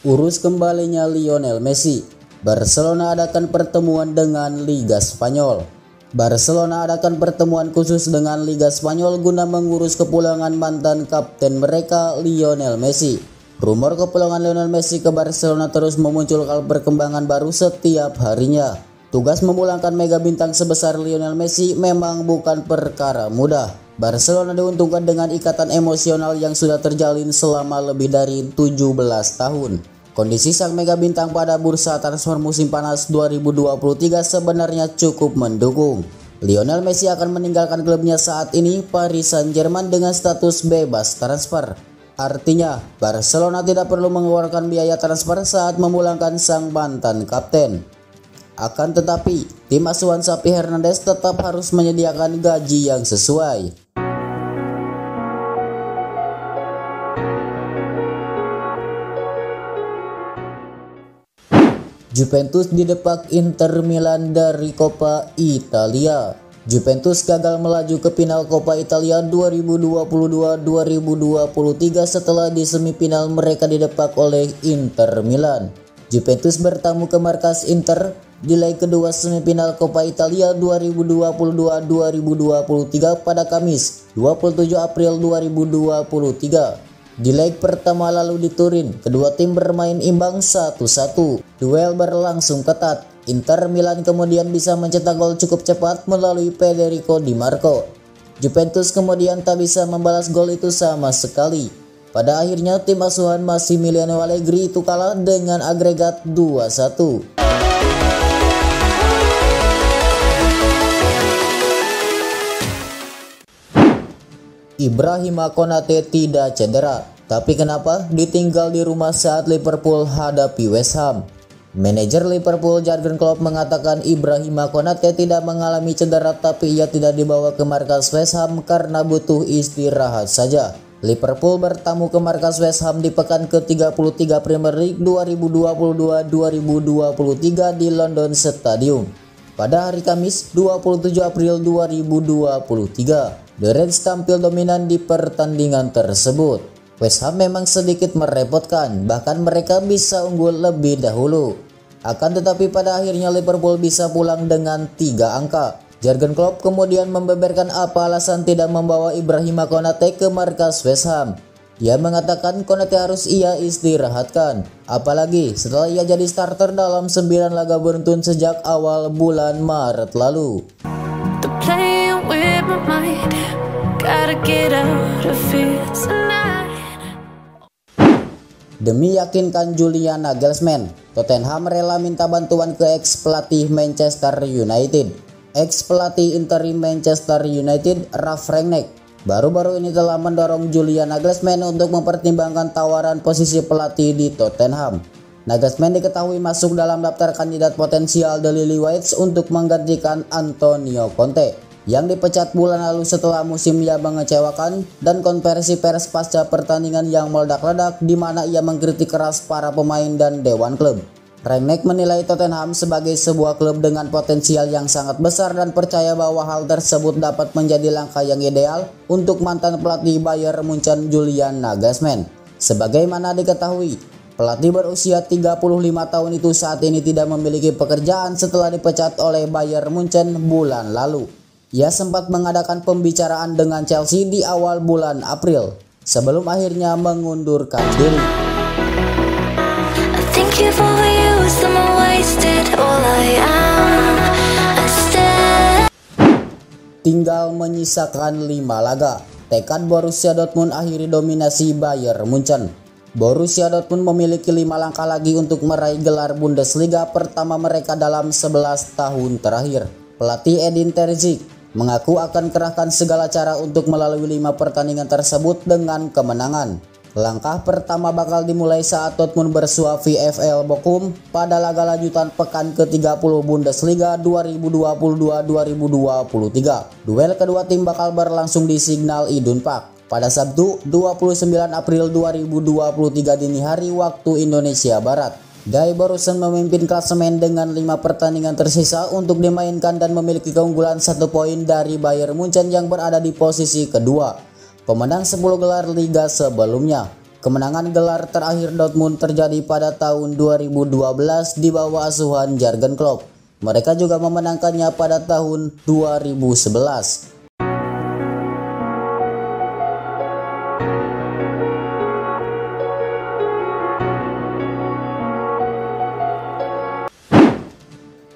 Urus kembalinya Lionel Messi. Barcelona adakan pertemuan dengan Liga Spanyol. Barcelona adakan pertemuan khusus dengan Liga Spanyol guna mengurus kepulangan mantan kapten mereka Lionel Messi. Rumor kepulangan Lionel Messi ke Barcelona terus memunculkan perkembangan baru setiap harinya. Tugas memulangkan mega bintang sebesar Lionel Messi memang bukan perkara mudah. Barcelona diuntungkan dengan ikatan emosional yang sudah terjalin selama lebih dari 17 tahun. Kondisi sang mega bintang pada bursa transfer musim panas 2023 sebenarnya cukup mendukung. Lionel Messi akan meninggalkan klubnya saat ini Paris Saint-Germain dengan status bebas transfer. Artinya, Barcelona tidak perlu mengeluarkan biaya transfer saat memulangkan sang mantan kapten. Akan tetapi, tim asuhan Xavi Hernandez tetap harus menyediakan gaji yang sesuai. Juventus didepak Inter Milan dari Coppa Italia. Juventus gagal melaju ke final Coppa Italia 2022-2023 setelah di semifinal mereka didepak oleh Inter Milan. Juventus bertamu ke markas Inter di leg kedua semifinal Coppa Italia 2022-2023 pada Kamis 27 April 2023. Di leg pertama lalu di Turin, kedua tim bermain imbang 1-1. Duel berlangsung ketat. Inter Milan kemudian bisa mencetak gol cukup cepat melalui Federico Di Marco. Juventus kemudian tak bisa membalas gol itu sama sekali. Pada akhirnya tim asuhan Massimiliano Allegri itu kalah dengan agregat 2-1. Ibrahima Konate tidak cedera, tapi kenapa ditinggal di rumah saat Liverpool hadapi West Ham? Manajer Liverpool Jurgen Klopp mengatakan Ibrahima Konate tidak mengalami cedera, tapi ia tidak dibawa ke markas West Ham karena butuh istirahat saja. Liverpool bertamu ke markas West Ham di pekan ke-33 Premier League 2022-2023 di London Stadium. Pada hari Kamis 27 April 2023. The Reds tampil dominan di pertandingan tersebut. West Ham memang sedikit merepotkan, bahkan mereka bisa unggul lebih dahulu. Akan tetapi pada akhirnya Liverpool bisa pulang dengan 3 angka. Jurgen Klopp kemudian membeberkan apa alasan tidak membawa Ibrahima Konate ke markas West Ham. Ia mengatakan Konate harus ia istirahatkan, apalagi setelah ia jadi starter dalam 9 laga beruntun sejak awal bulan Maret lalu. Demi yakinkan Julian Nagelsmann, Tottenham rela minta bantuan ke ex-pelatih Manchester United. Ex-pelatih interim Manchester United, Ralf Rangnick, baru-baru ini telah mendorong Julian Nagelsmann untuk mempertimbangkan tawaran posisi pelatih di Tottenham. Nagelsmann diketahui masuk dalam daftar kandidat potensial The Lily-Whites untuk menggantikan Antonio Conte yang dipecat bulan lalu setelah musim yang mengecewakan, dan konversi pers pasca pertandingan yang meledak-ledak di mana ia mengkritik keras para pemain dan dewan klub. Rangnick menilai Tottenham sebagai sebuah klub dengan potensial yang sangat besar dan percaya bahwa hal tersebut dapat menjadi langkah yang ideal untuk mantan pelatih Bayern Munchen Julian Nagelsmann. Sebagaimana diketahui, pelatih berusia 35 tahun itu saat ini tidak memiliki pekerjaan setelah dipecat oleh Bayern Munchen bulan lalu. Ia sempat mengadakan pembicaraan dengan Chelsea di awal bulan April sebelum akhirnya mengundurkan diri. Tinggal menyisakan 5 laga, tekad Borussia Dortmund akhiri dominasi Bayern Munchen. Borussia Dortmund memiliki 5 langkah lagi untuk meraih gelar Bundesliga pertama mereka dalam 11 tahun terakhir. Pelatih Edin Terzic mengaku akan kerahkan segala cara untuk melalui 5 pertandingan tersebut dengan kemenangan. Langkah pertama bakal dimulai saat Dortmund bersua VfL Bochum pada laga lanjutan pekan ke-30 Bundesliga 2022-2023. Duel kedua tim bakal berlangsung di Signal Iduna Park pada Sabtu 29 April 2023 dini hari waktu Indonesia Barat. Die Borussen memimpin klasemen dengan 5 pertandingan tersisa untuk dimainkan dan memiliki keunggulan 1 poin dari Bayern Munchen yang berada di posisi kedua. Pemenang 10 gelar liga sebelumnya. Kemenangan gelar terakhir Dortmund terjadi pada tahun 2012 di bawah asuhan Jurgen Klopp. Mereka juga memenangkannya pada tahun 2011.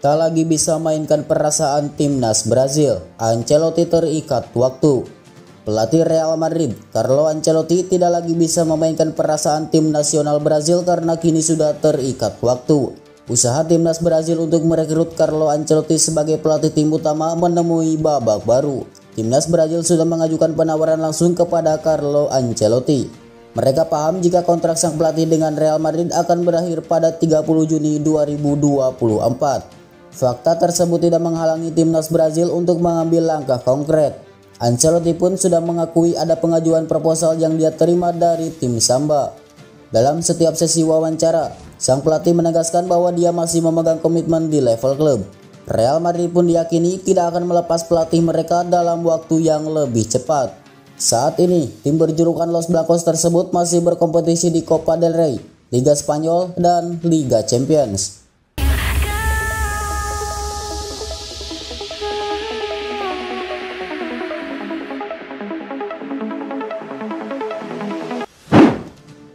Tak lagi bisa mainkan perasaan timnas Brazil, Ancelotti terikat waktu. Pelatih Real Madrid, Carlo Ancelotti tidak lagi bisa memainkan perasaan tim nasional Brazil karena kini sudah terikat waktu. Usaha timnas Brazil untuk merekrut Carlo Ancelotti sebagai pelatih tim utama menemui babak baru. Timnas Brazil sudah mengajukan penawaran langsung kepada Carlo Ancelotti. Mereka paham jika kontrak sang pelatih dengan Real Madrid akan berakhir pada 30 Juni 2024. Fakta tersebut tidak menghalangi timnas Brazil untuk mengambil langkah konkret. Ancelotti pun sudah mengakui ada pengajuan proposal yang dia terima dari tim Samba. Dalam setiap sesi wawancara, sang pelatih menegaskan bahwa dia masih memegang komitmen di level klub. Real Madrid pun diyakini tidak akan melepas pelatih mereka dalam waktu yang lebih cepat. Saat ini, tim berjulukan Los Blancos tersebut masih berkompetisi di Copa del Rey, Liga Spanyol, dan Liga Champions.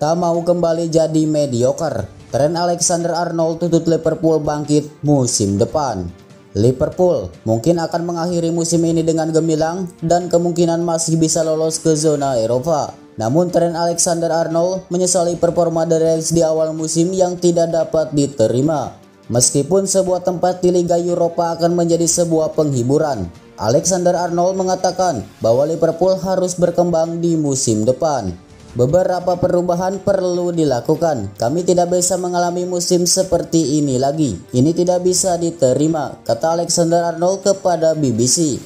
Tak mau kembali jadi mediocre, Trent Alexander-Arnold tuntut Liverpool bangkit musim depan. Liverpool mungkin akan mengakhiri musim ini dengan gemilang dan kemungkinan masih bisa lolos ke zona Eropa. Namun Trent Alexander-Arnold menyesali performa The Reds di awal musim yang tidak dapat diterima. Meskipun sebuah tempat di Liga Eropa akan menjadi sebuah penghiburan, Alexander-Arnold mengatakan bahwa Liverpool harus berkembang di musim depan. Beberapa perubahan perlu dilakukan. Kami tidak bisa mengalami musim seperti ini lagi. Ini tidak bisa diterima, kata Alexander-Arnold kepada BBC.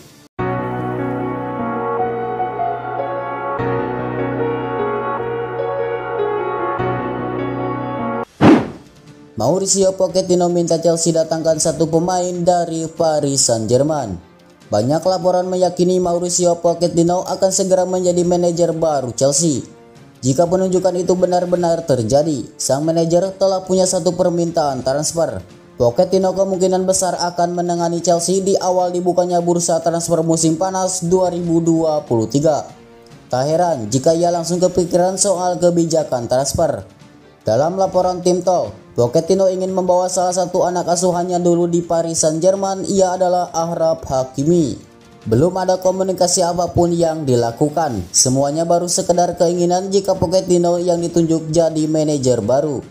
Mauricio Pochettino minta Chelsea datangkan satu pemain dari Paris Saint-Germain. Banyak laporan meyakini Mauricio Pochettino akan segera menjadi manajer baru Chelsea. Jika penunjukan itu benar-benar terjadi, sang manajer telah punya satu permintaan transfer. Pochettino kemungkinan besar akan menangani Chelsea di awal dibukanya bursa transfer musim panas 2023. Tak heran jika ia langsung kepikiran soal kebijakan transfer. Dalam laporan tim Talk, Pochettino ingin membawa salah satu anak asuhannya dulu di Paris Saint-Germain, ia adalah Achraf Hakimi. Belum ada komunikasi apapun yang dilakukan. Semuanya baru sekedar keinginan jika Pochettino yang ditunjuk jadi manajer baru.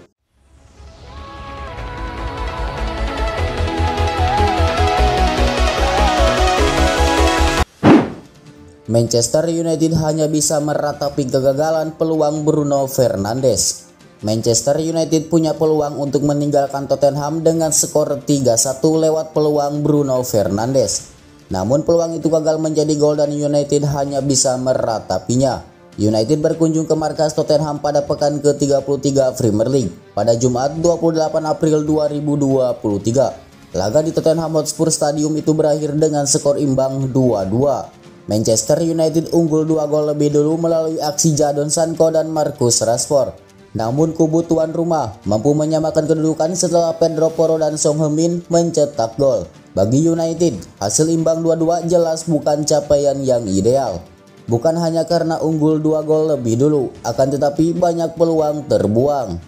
Manchester United hanya bisa meratapi kegagalan peluang Bruno Fernandes. Manchester United punya peluang untuk meninggalkan Tottenham dengan skor 3-1 lewat peluang Bruno Fernandes. Namun peluang itu gagal menjadi gol dan United hanya bisa meratapinya. United berkunjung ke markas Tottenham pada pekan ke-33 Premier League pada Jumat 28 April 2023. Laga di Tottenham Hotspur Stadium itu berakhir dengan skor imbang 2-2. Manchester United unggul 2 gol lebih dulu melalui aksi Jadon Sancho dan Marcus Rashford. Namun kubu tuan rumah mampu menyamakan kedudukan setelah Pedro Porro dan Son Heung-min mencetak gol. Bagi United, hasil imbang 2-2 jelas bukan capaian yang ideal. Bukan hanya karena unggul 2 gol lebih dulu, akan tetapi banyak peluang terbuang.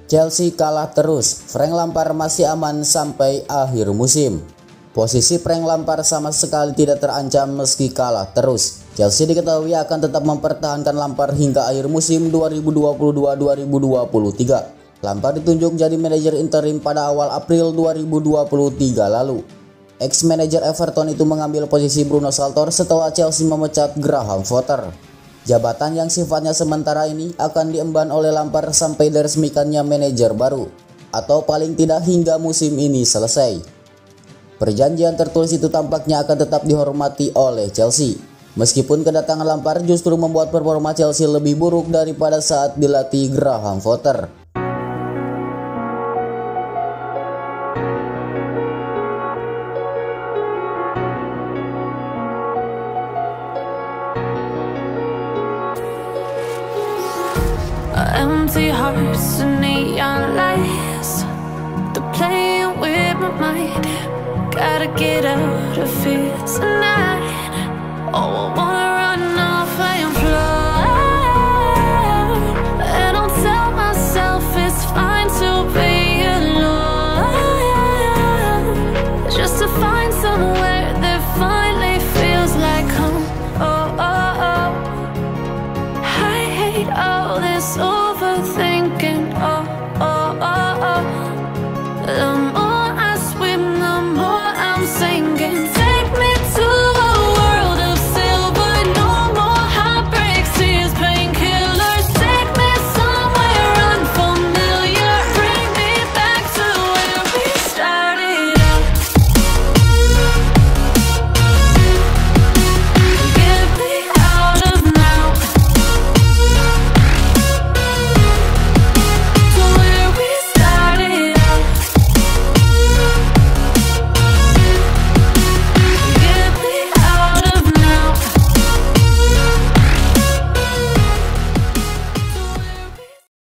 Chelsea kalah terus, Frank Lampard masih aman sampai akhir musim. Posisi Frank Lampard sama sekali tidak terancam meski kalah terus. Chelsea diketahui akan tetap mempertahankan Lampard hingga akhir musim 2022-2023. Lampard ditunjuk jadi manajer interim pada awal April 2023 lalu. Ex-manajer Everton itu mengambil posisi Bruno Saltor setelah Chelsea memecat Graham Potter. Jabatan yang sifatnya sementara ini akan diemban oleh Lampard sampai diresmikannya manajer baru, atau paling tidak hingga musim ini selesai. Perjanjian tertulis itu tampaknya akan tetap dihormati oleh Chelsea. Meskipun kedatangan Lampard justru membuat performa Chelsea lebih buruk daripada saat dilatih Graham Potter. empty hearts and neon lights. They're playing with my mind. Gotta get out of here tonight. Oh, I wanna